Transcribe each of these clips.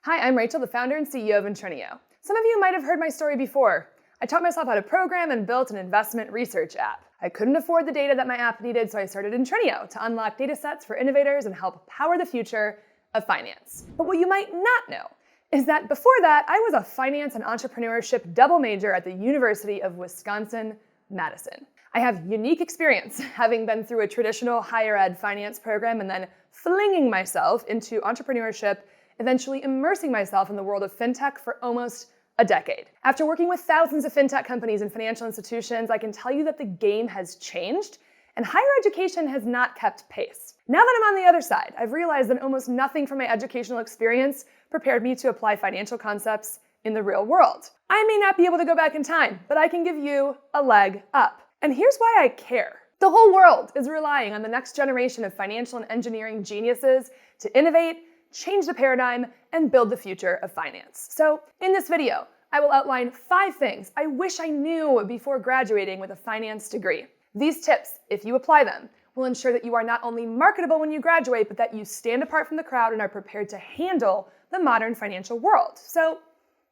Hi, I'm Rachel, the founder and CEO of Intrinio. Some of you might have heard my story before. I taught myself how to program and built an investment research app. I couldn't afford the data that my app needed, so I started Intrinio to unlock data sets for innovators and help power the future of finance. But what you might not know is that before that, I was a finance and entrepreneurship double major at the University of Wisconsin-Madison. I have unique experience having been through a traditional higher ed finance program and then flinging myself into entrepreneurship, eventually immersing myself in the world of fintech for almost a decade. After working with thousands of fintech companies and financial institutions, I can tell you that the game has changed and higher education has not kept pace. Now that I'm on the other side, I've realized that almost nothing from my educational experience prepared me to apply financial concepts in the real world. I may not be able to go back in time, but I can give you a leg up. And here's why I care. The whole world is relying on the next generation of financial and engineering geniuses to innovate, change the paradigm, and build the future of finance. So in this video, I will outline 5 things I wish I knew before graduating with a finance degree. These tips, if you apply them, will ensure that you are not only marketable when you graduate, but that you stand apart from the crowd and are prepared to handle the modern financial world. So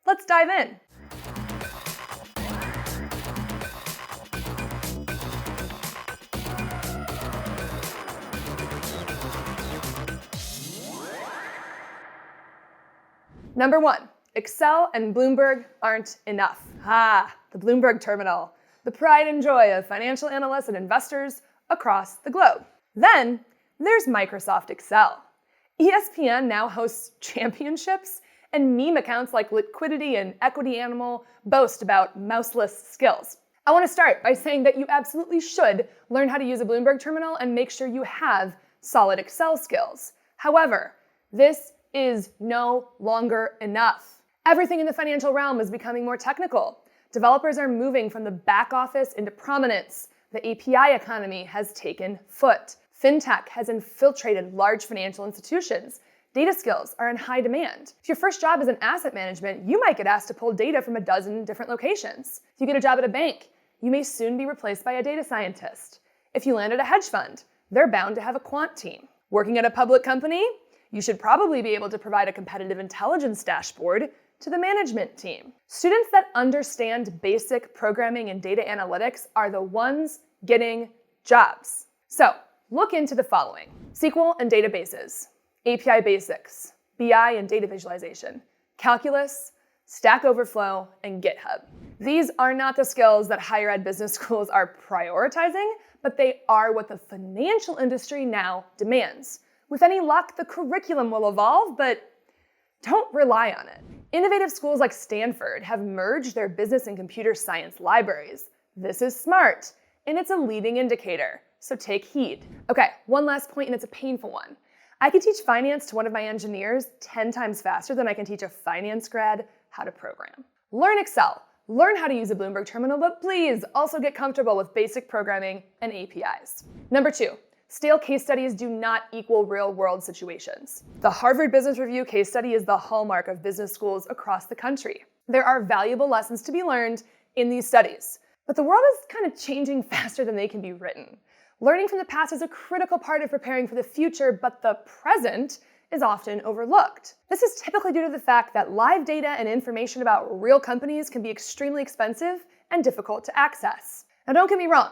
let's dive in. Number 1, Excel and Bloomberg aren't enough. The Bloomberg terminal, the pride and joy of financial analysts and investors across the globe. Then there's Microsoft Excel. ESPN now hosts championships, and meme accounts like Liquidity and Equity Animal boast about mouseless skills. I want to start by saying that you absolutely should learn how to use a Bloomberg terminal and make sure you have solid Excel skills. However, this is no longer enough. Everything in the financial realm is becoming more technical. Developers are moving from the back office into prominence. The API economy has taken foot. Fintech has infiltrated large financial institutions. Data skills are in high demand. If your first job is in asset management, you might get asked to pull data from a dozen different locations. If you get a job at a bank, you may soon be replaced by a data scientist. If you land at a hedge fund, they're bound to have a quant team. Working at a public company, you should probably be able to provide a competitive intelligence dashboard to the management team. Students that understand basic programming and data analytics are the ones getting jobs. So look into the following: SQL and databases, API basics, BI and data visualization, calculus, Stack Overflow, and GitHub. These are not the skills that higher ed business schools are prioritizing, but they are what the financial industry now demands. With any luck, the curriculum will evolve, but don't rely on it. Innovative schools like Stanford have merged their business and computer science libraries. This is smart, and it's a leading indicator, so take heed. Okay, one last point, and it's a painful one. I can teach finance to one of my engineers 10 times faster than I can teach a finance grad how to program. Learn Excel, learn how to use a Bloomberg terminal, but please also get comfortable with basic programming and APIs. Number 2, stale case studies do not equal real-world situations. The Harvard Business Review case study is the hallmark of business schools across the country. There are valuable lessons to be learned in these studies, but the world is kind of changing faster than they can be written. Learning from the past is a critical part of preparing for the future, but the present is often overlooked. This is typically due to the fact that live data and information about real companies can be extremely expensive and difficult to access. Now don't get me wrong,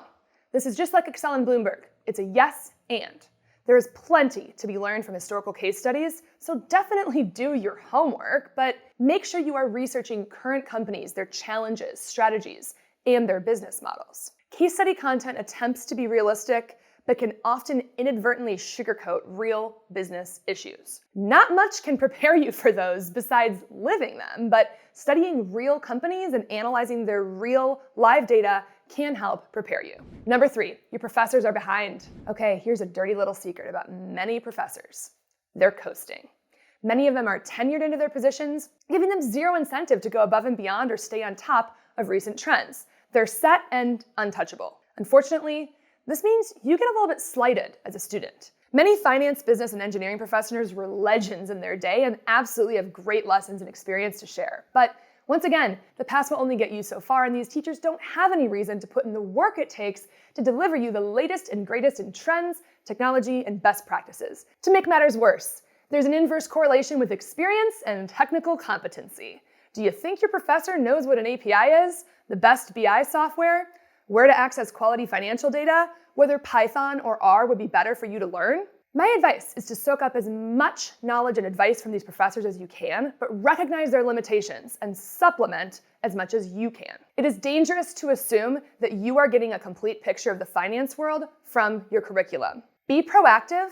this is just like Excel and Bloomberg. It's a yes and. There is plenty to be learned from historical case studies, so definitely do your homework, but make sure you are researching current companies, their challenges, strategies, and their business models. Case study content attempts to be realistic, but can often inadvertently sugarcoat real business issues. Not much can prepare you for those besides living them, but studying real companies and analyzing their real live data can help prepare you. Number 3, your professors are behind. Okay, here's a dirty little secret about many professors. They're coasting. Many of them are tenured into their positions, giving them zero incentive to go above and beyond or stay on top of recent trends. They're set and untouchable. Unfortunately, this means you get a little bit slighted as a student. Many finance, business, and engineering professors were legends in their day and absolutely have great lessons and experience to share. But once again, the past will only get you so far, and these teachers don't have any reason to put in the work it takes to deliver you the latest and greatest in trends, technology, and best practices. To make matters worse, There's an inverse correlation with experience and technical competency. Do you think your professor knows what an API is, the best BI software, where to access quality financial data, whether Python or R would be better for you to learn? My advice is to soak up as much knowledge and advice from these professors as you can, but recognize their limitations and supplement as much as you can. It is dangerous to assume that you are getting a complete picture of the finance world from your curriculum. Be proactive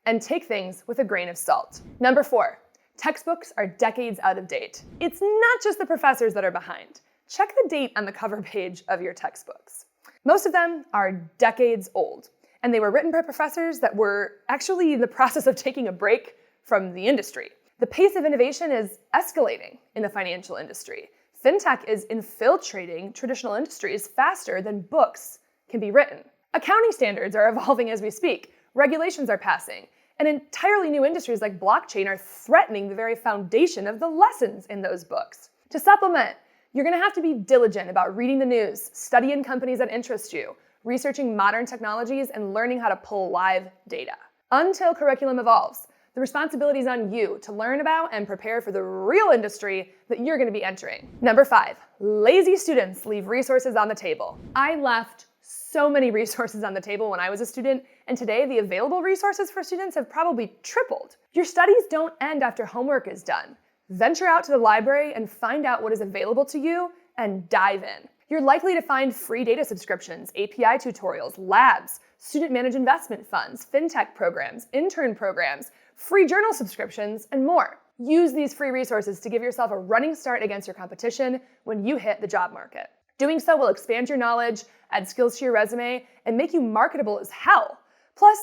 and take things with a grain of salt. Number 4, textbooks are decades out of date. It's not just the professors that are behind. Check the date on the cover page of your textbooks. Most of them are decades old, and they were written by professors that were actually in the process of taking a break from the industry. The pace of innovation is escalating in the financial industry. Fintech is infiltrating traditional industries faster than books can be written. Accounting standards are evolving as we speak. Regulations are passing. And entirely new industries like blockchain are threatening the very foundation of the lessons in those books. To supplement, you're going to have to be diligent about reading the news, studying companies that interest you, researching modern technologies, and learning how to pull live data. Until curriculum evolves, the responsibility is on you to learn about and prepare for the real industry that you're going to be entering. Number 5, lazy students leave resources on the table. I left so many resources on the table when I was a student, and today the available resources for students have probably tripled. Your studies don't end after homework is done. Venture out to the library and find out what is available to you and dive in. You're likely to find free data subscriptions, API tutorials, labs, student-managed investment funds, fintech programs, intern programs, free journal subscriptions, and more. Use these free resources to give yourself a running start against your competition when you hit the job market. Doing so will expand your knowledge, add skills to your resume, and make you marketable as hell. Plus,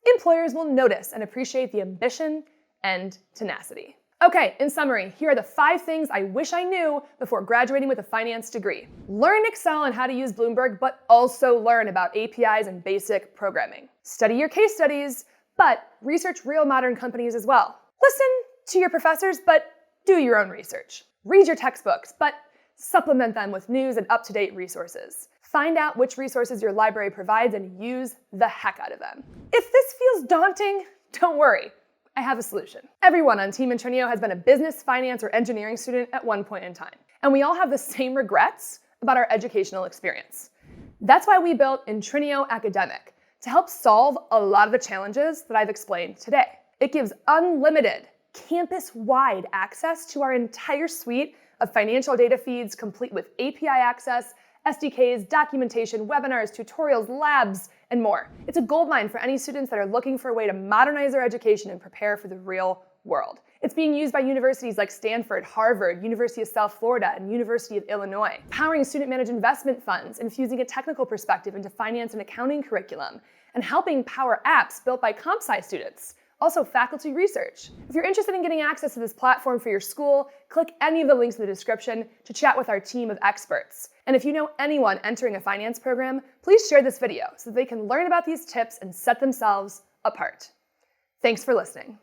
employers will notice and appreciate the ambition and tenacity. Okay, in summary, here are the 5 things I wish I knew before graduating with a finance degree. Learn Excel and how to use Bloomberg, but also learn about APIs and basic programming. Study your case studies, but research real modern companies as well. Listen to your professors, but do your own research. Read your textbooks, but supplement them with news and up-to-date resources. Find out which resources your library provides and use the heck out of them. If this feels daunting, don't worry. I have a solution. Everyone on Team Intrinio has been a business, finance, or engineering student at one point in time, and we all have the same regrets about our educational experience. That's why we built Intrinio Academic, to help solve a lot of the challenges that I've explained today. It gives unlimited, campus-wide access to our entire suite of financial data feeds, complete with API access, SDKs, documentation, webinars, tutorials, labs, and more. It's a goldmine for any students that are looking for a way to modernize their education and prepare for the real world. It's being used by universities like Stanford, Harvard, University of South Florida, and University of Illinois, powering student-managed investment funds, infusing a technical perspective into finance and accounting curriculum, and helping power apps built by comp sci students. Also, faculty research. If you're interested in getting access to this platform for your school, click any of the links in the description to chat with our team of experts. And if you know anyone entering a finance program, please share this video so that they can learn about these tips and set themselves apart. Thanks for listening.